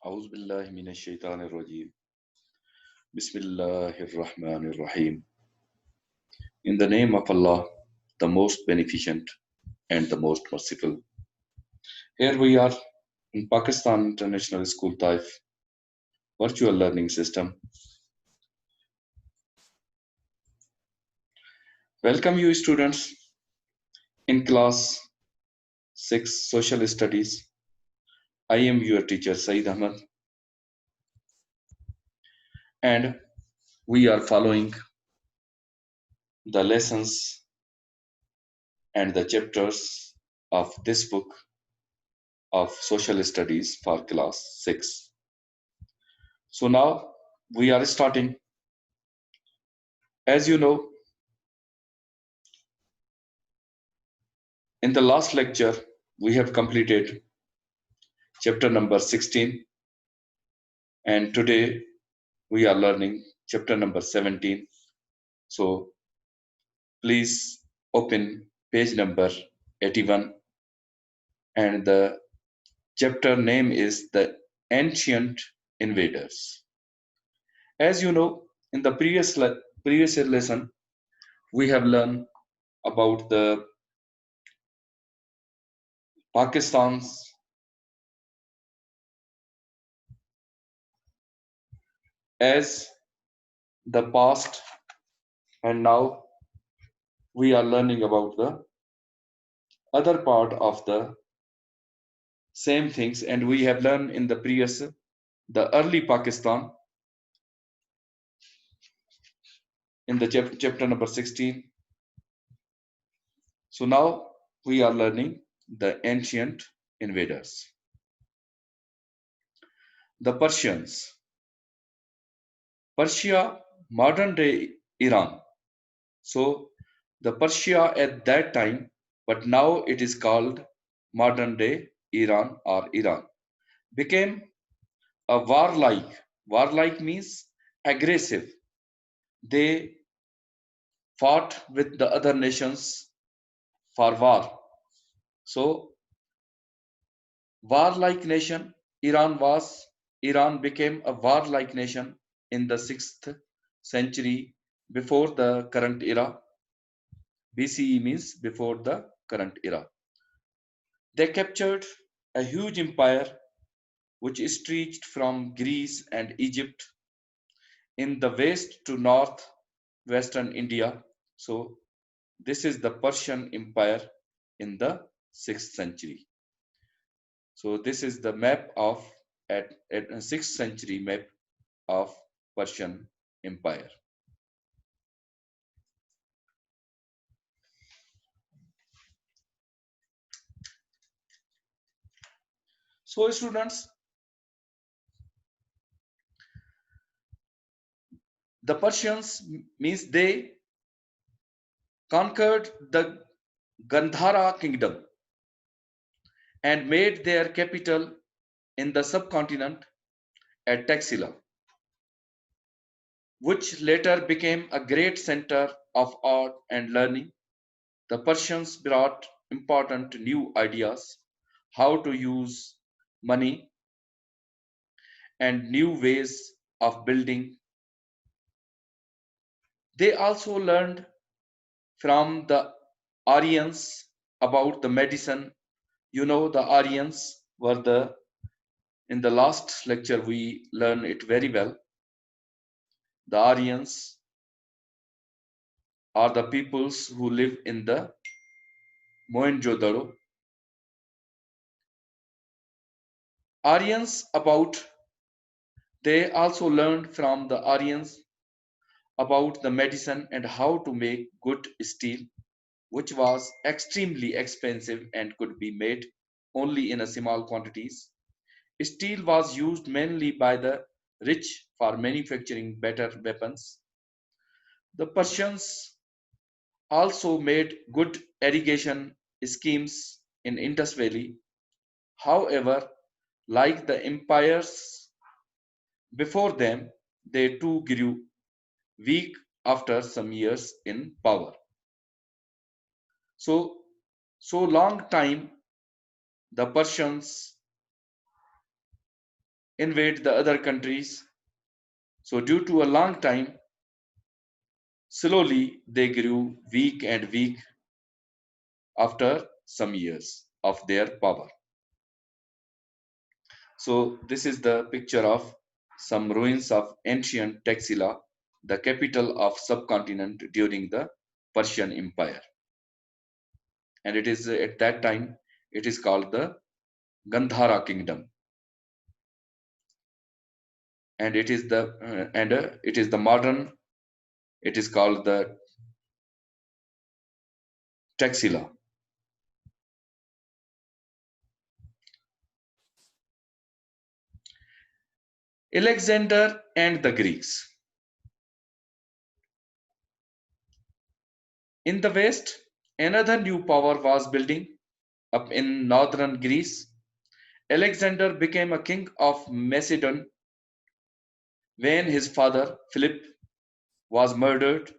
أعوذ بالله من الشيطان الرجيم. بسم الله الرحمن الرحيم. In the name of Allah, the most beneficent and the most merciful. Here we are in Pakistan International School Taif virtual learning system. Welcome you students in class 6 Social Studies. I am your teacher Saeed Ahmed and we are following the lessons and the chapters of this book of Social Studies for class 6. So now we are starting. As you know, in the last lecture, we have completed chapter number 16, and today we are learning chapter number 17. So please open page number 81, and the chapter name is The Ancient Invaders. As you know, in the previous lesson, we have learned about the Pakistan's as the past, and now we are learning about the other part of the same things, and we have learned in the previous the early Pakistan in the chapter number 16. So now we are learning the ancient invaders, the Persians. Persia, modern day Iran. So the Persia at that time, but now it is called modern day Iran or Iran, became a warlike means aggressive. They fought with the other nations for war. So warlike nation Iran became a warlike nation in the 6th century before the current era. BCE means before the current era. They captured a huge empire which stretched from Greece and Egypt in the west to north western India. So this is the Persian Empire in the 6th century. So this is the map of at a 6th century map of Persian Empire. So students, the Persians means they conquered the Gandhara kingdom and made their capital in the subcontinent at Taxila, which later became a great center of art and learning. The Persians brought important new ideas, how to use money and new ways of building. They also learned from the Aryans about the medicine. You know, the Aryans were in the last lecture we learned it very well. The Aryans are the peoples who live in the Mohenjo-daro. Aryans about they also learned from the Aryans about the medicine and how to make good steel, which was extremely expensive and could be made only in a small quantities. Steel was used mainly by the rich for manufacturing better weapons. The Persians also made good irrigation schemes in Indus Valley. However, like the empires before them, they too grew weak after some years in power. So, so long time the Persians invade the other countries. So, due to a long time, slowly they grew weak and weak after some years of their power. So, this is the picture of some ruins of ancient Taxila, the capital of subcontinent during the Persian Empire. And it is at that time it is called the Gandhara kingdom, and it is the modern. It is called the Taxila. Alexander and the Greeks. In the west, another new power was building up in northern Greece. Alexander became a king of Macedon when his father Philip was murdered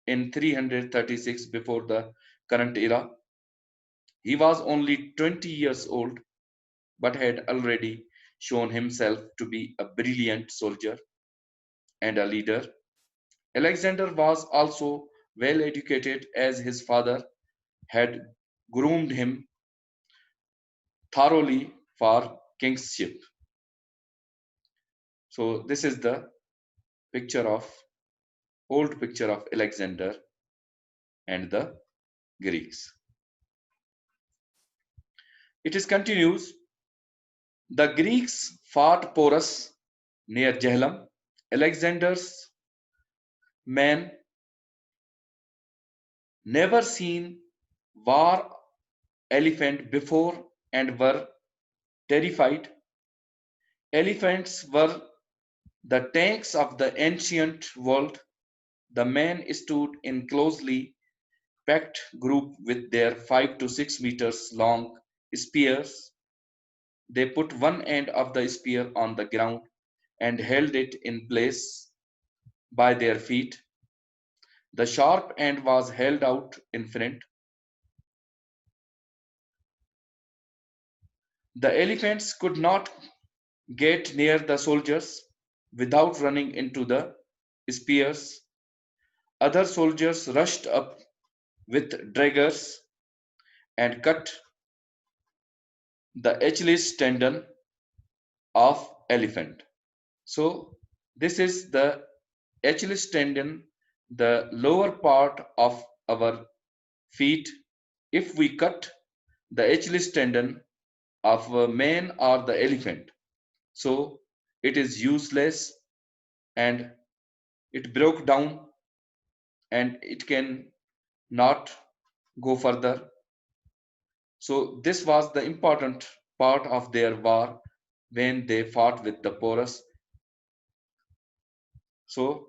in 336 before the current era. He was only 20 years old but had already shown himself to be a brilliant soldier and a leader. Alexander was also well educated as his father had groomed him thoroughly for kingship. So this is the picture of old picture of Alexander and the Greeks. It is continues. The Greeks fought Porus near Jhelum. Alexander's men never seen war elephant before and were terrified. Elephants were the tanks of the ancient world. The men stood in closely packed group with their 5 to 6 meters long spears. They put one end of the spear on the ground and held it in place by their feet. The sharp end was held out in front. The elephants could not get near the soldiers without running into the spears. Other soldiers rushed up with daggers and cut the Achilles tendon of elephant. So this is the Achilles tendon, the lower part of our feet. If we cut the Achilles tendon of a man or the elephant, so it is useless and it broke down and it can not go further. So this was the important part of their war when they fought with the Porus. So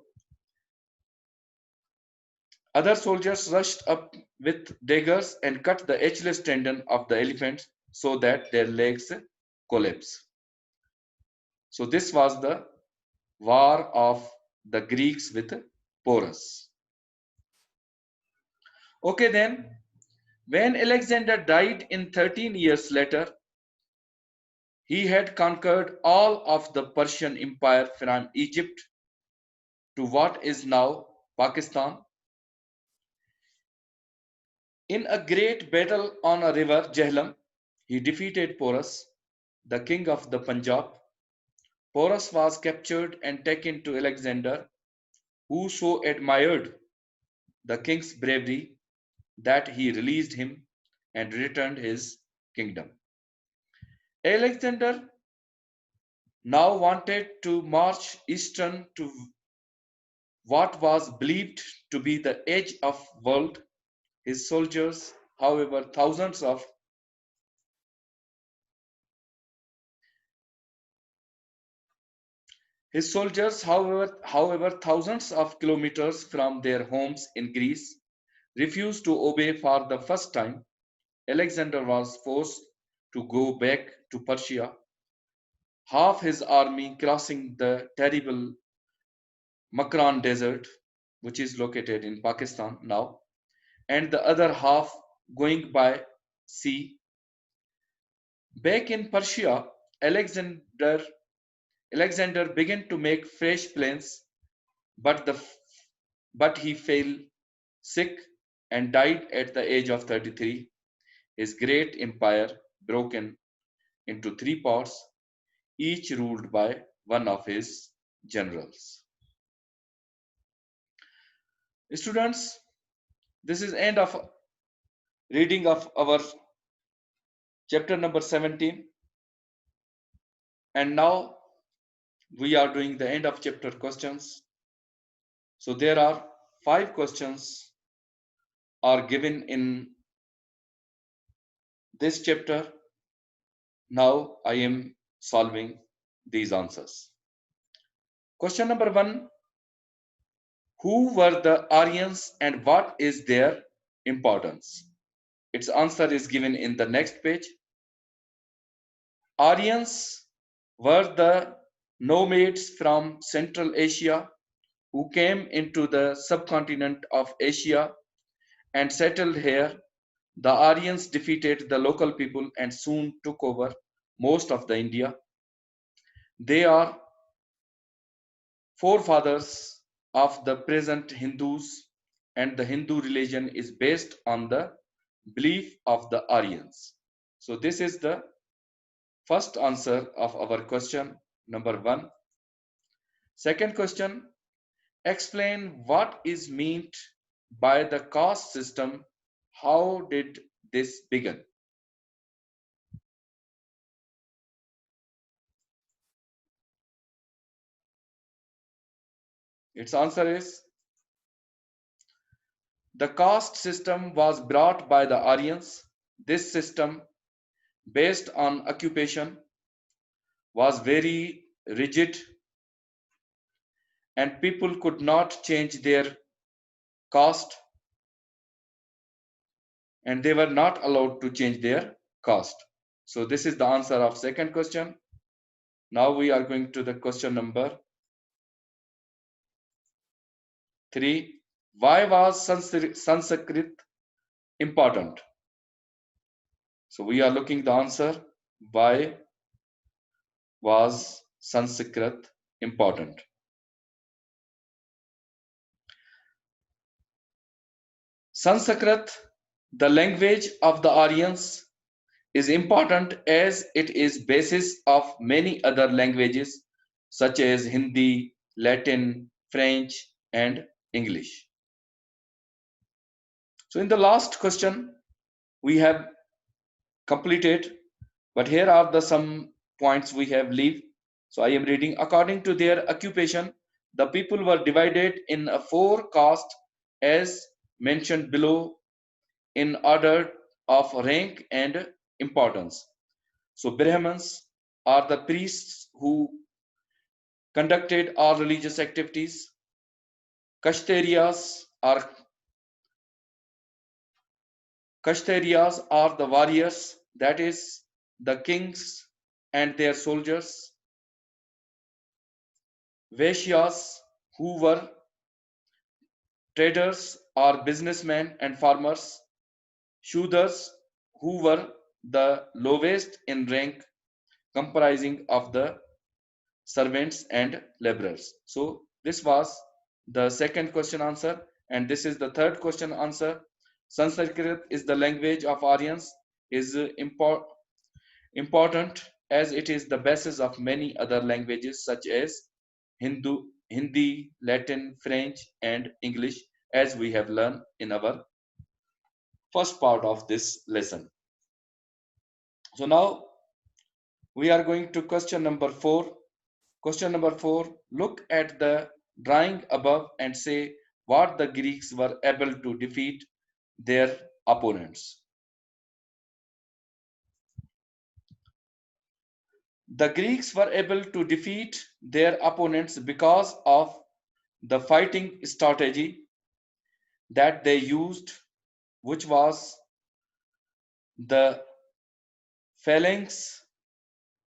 other soldiers rushed up with daggers and cut the Achilles tendon of the elephants so that their legs collapse. So this was the war of the Greeks with Porus. Okay, then when Alexander died in 13 years later, he had conquered all of the Persian Empire from Egypt to what is now Pakistan. In a great battle on a river, Jhelum, he defeated Porus, the king of the Punjab. Porus was captured and taken to Alexander, who so admired the king's bravery that he released him and returned his kingdom. Alexander now wanted to march eastern to what was believed to be the edge of world. His soldiers, however, thousands of kilometers from their homes in Greece, refused to obey for the first time. Alexander was forced to go back to Persia, half his army crossing the terrible Makran Desert, which is located in Pakistan now, and the other half going by sea. Back in Persia, Alexander Alexander began to make fresh plans, but he fell sick and died at the age of 33. His great empire broken into three parts, each ruled by one of his generals. Students, this is end of reading of our chapter number 17, and now we are doing the end of chapter questions. So there are 5 questions are given in this chapter. Now I am solving these answers. Question number 1: who were the Aryans and what is their importance? Its answer is given in the next page. Aryans were the nomads from Central Asia who came into the subcontinent of Asia and settled here. The Aryans defeated the local people and soon took over most of the India. They are forefathers of the present Hindus, and the Hindu religion is based on the belief of the Aryans. So this is the first answer of our question number 1. Second question: explain what is meant by the caste system. How did this begin? Its answer is the caste system was brought by the Aryans. This system, based on occupation, was very rigid and people could not change their caste and they were not allowed to change their caste. So this is the answer of second question. Now we are going to the question number 3. Why was Sanskrit important? So we are looking the answer. Why was Sanskrit important? Sanskrit, the language of the Aryans, is important as it is basis of many other languages such as Hindi, Latin, French, and English. So in the last question we have completed, but here are the some points we have leave. So I am reading. According to their occupation, the people were divided in a 4 castes as mentioned below in order of rank and importance. So Brahmins are the priests who conducted all religious activities. Kshatriyas are the warriors, that is, the kings and their soldiers. Vaishyas, who were traders or businessmen and farmers. Shudras, who were the lowest in rank, comprising of the servants and laborers. So this was the second question answer, and this is the third question answer. Sanskrit is the language of Aryans, is important as it is the basis of many other languages such as Hindi, Latin, French, and English, as we have learned in our first part of this lesson. So now we are going to question number 4. Question number 4, look at the drawing above and say what the Greeks were able to defeat their opponents. The Greeks were able to defeat their opponents because of the fighting strategy that they used, which was the phalanx.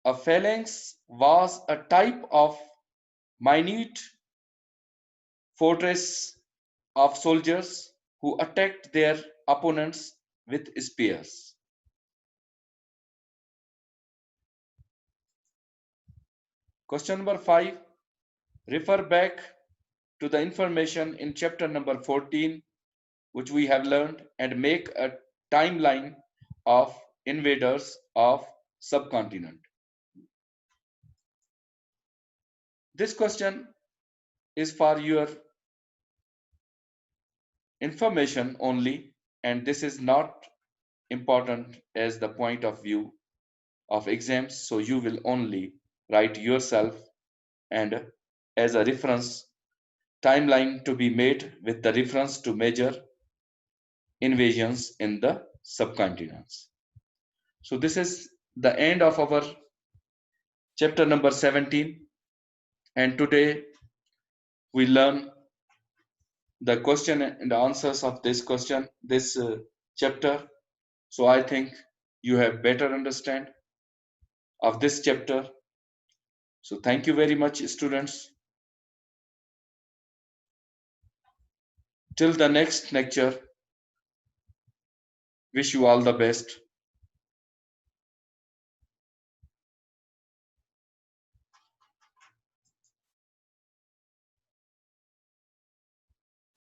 A phalanx was a type of minute fortress of soldiers who attacked their opponents with spears. Question number 5. Refer back to the information in chapter number 14, which we have learned, and make a timeline of invaders of subcontinent. This question is for your information only, and this is not important as the point of view of exams, so you will only write yourself and as a reference timeline to be made with the reference to major invasions in the subcontinents. So this is the end of our chapter number 17, and today we learn the question and answers of this question, this chapter. So I think you have better understand of this chapter. So thank you very much, students. Till the next lecture, wish you all the best.